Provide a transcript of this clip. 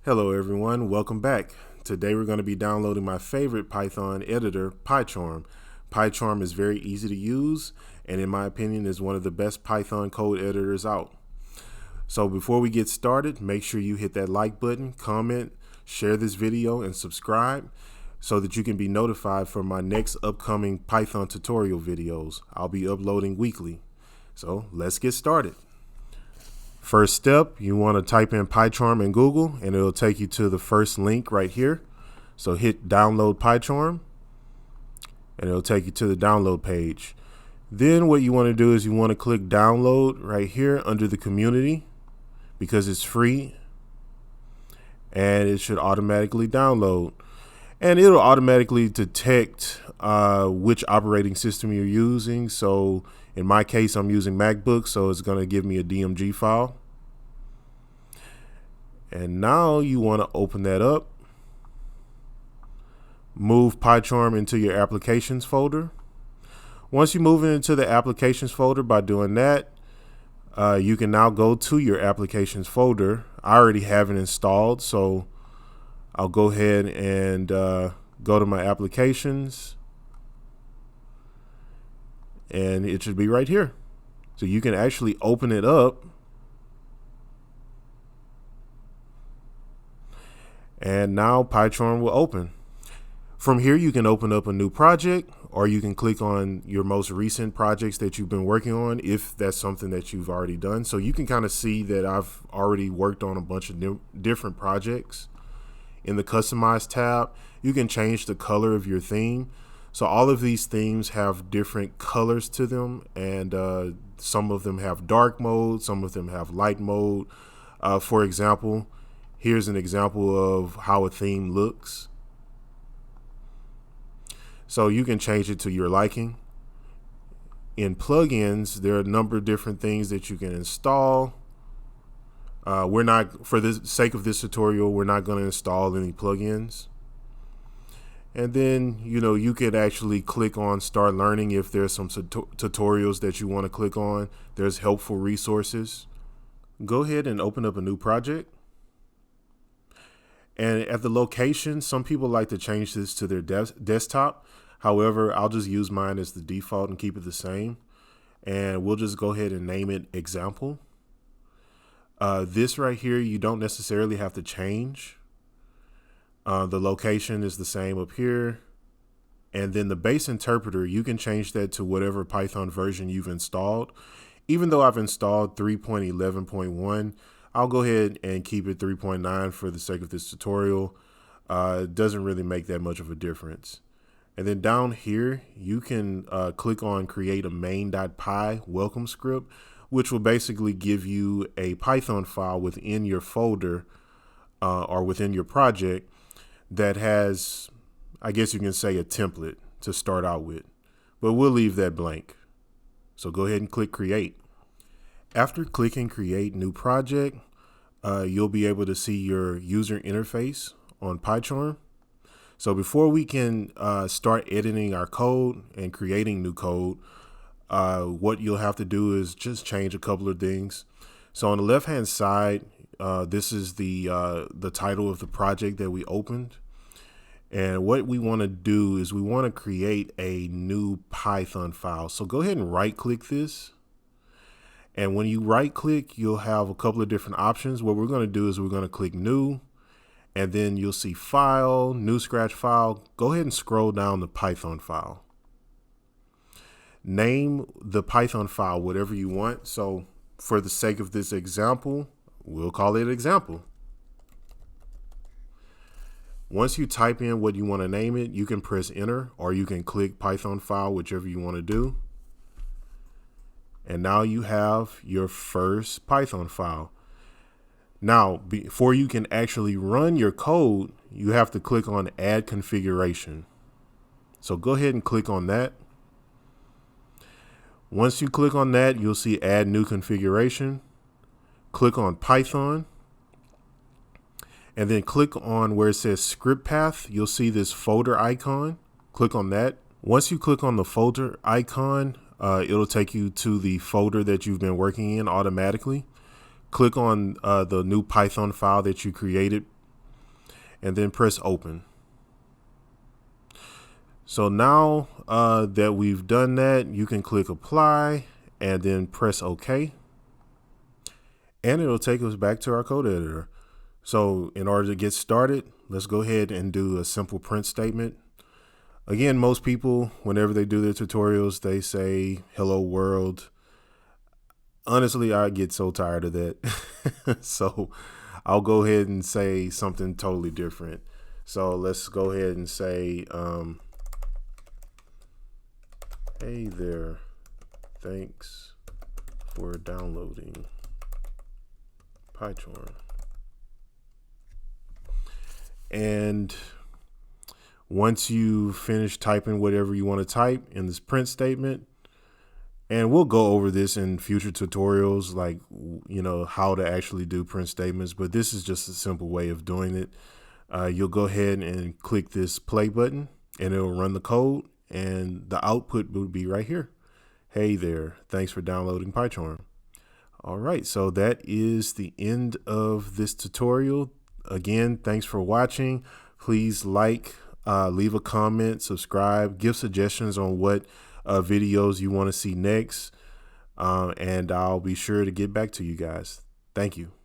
Hello everyone, welcome back. Today we're going to be downloading my favorite Python editor, Pycharm. Pycharm is very easy to use and in my opinion is one of the best Python code editors out. So before we get started, make sure you hit that like button, comment, share this video and subscribe so that you can be notified for my next upcoming Python tutorial videos. I'll be uploading weekly. So let's get started. First step, you want to type in Pycharm in Google and it'll take you to the first link right here. So hit download Pycharm and it'll take you to the download page. Then what you want to do is you want to click download right here under the community because it's free and it should automatically download. And it'll automatically detect which operating system you're using. So in my case, I'm using Macbook, so it's going to give me a DMG file. And now you want to open that up. Move Pycharm into your applications folder. Once you move it into the applications folder by doing that, you can now go to your applications folder. I already have it installed, so I'll go ahead and go to my applications. And it should be right here. So you can actually open it up. And now Pycharm will open. From here, you can open up a new project or you can click on your most recent projects that you've been working on if that's something that you've already done. So you can kind of see that I've already worked on a bunch of different projects. In the Customize tab, you can change the color of your theme. So all of these themes have different colors to them, and some of them have dark mode, some of them have light mode. For example, here's an example of how a theme looks. So you can change it to your liking. In plugins, there are a number of different things that you can install. We're not, for the sake of this tutorial, we're not going to install any plugins. And then, you could actually click on Start Learning if there's some tutorials that you want to click on. There's helpful resources. Go ahead and open up a new project. And at the location, some people like to change this to their desktop. However, I'll just use mine as the default and keep it the same. And we'll just go ahead and name it Example. This right here, you don't necessarily have to change. The location is the same up here. And then the base interpreter, you can change that to whatever Python version you've installed. Even though I've installed 3.11.1, I'll go ahead and keep it 3.9 for the sake of this tutorial. It doesn't really make that much of a difference. And then down here, you can click on create a main.py welcome script, which will basically give you a Python file within your folder or within your project that has, I guess you can say, a template to start out with, but we'll leave that blank. So go ahead and click create. After clicking create new project, you'll be able to see your user interface on Pycharm. So before we can start editing our code and creating new code, what you'll have to do is just change a couple of things. So on the left hand side, this is the title of the project that we opened. And what we want to do is we want to create a new Python file. So go ahead and right click this. And when you right click, you'll have a couple of different options. What we're going to do is we're going to click new and then you'll see file, new scratch file. Go ahead and scroll down the Python file. Name the Python file whatever you want. So for the sake of this example, we'll call it example. Once you type in what you want to name it, you can press enter or you can click Python file, whichever you want to do. And now you have your first Python file. Now, before you can actually run your code, you have to click on add configuration. So go ahead and click on that. Once you click on that, you'll see add new configuration. Click on Python. And then click on where it says script path. You'll see this folder icon. Click on that. Once you click on the folder icon, it'll take you to the folder that you've been working in automatically. Click on the new Python file that you created and then press open. So now that we've done that, you can click apply and then press OK. And it'll take us back to our code editor. So in order to get started, let's go ahead and do a simple print statement. Again, most people, whenever they do their tutorials, they say, hello world. Honestly, I get so tired of that. So I'll go ahead and say something totally different. So let's go ahead and say, hey there, thanks for downloading Pycharm. And once you finish typing whatever you want to type in this print statement, and we'll go over this in future tutorials, like, you know, how to actually do print statements, but this is just a simple way of doing it. You'll go ahead and click this play button and it'll run the code, and the output will be right here. Hey there, thanks for downloading Pycharm. All right, so that is the end of this tutorial. Again, thanks for watching. Please like, leave a comment, subscribe, give suggestions on what videos you want to see next, and I'll be sure to get back to you guys. Thank you.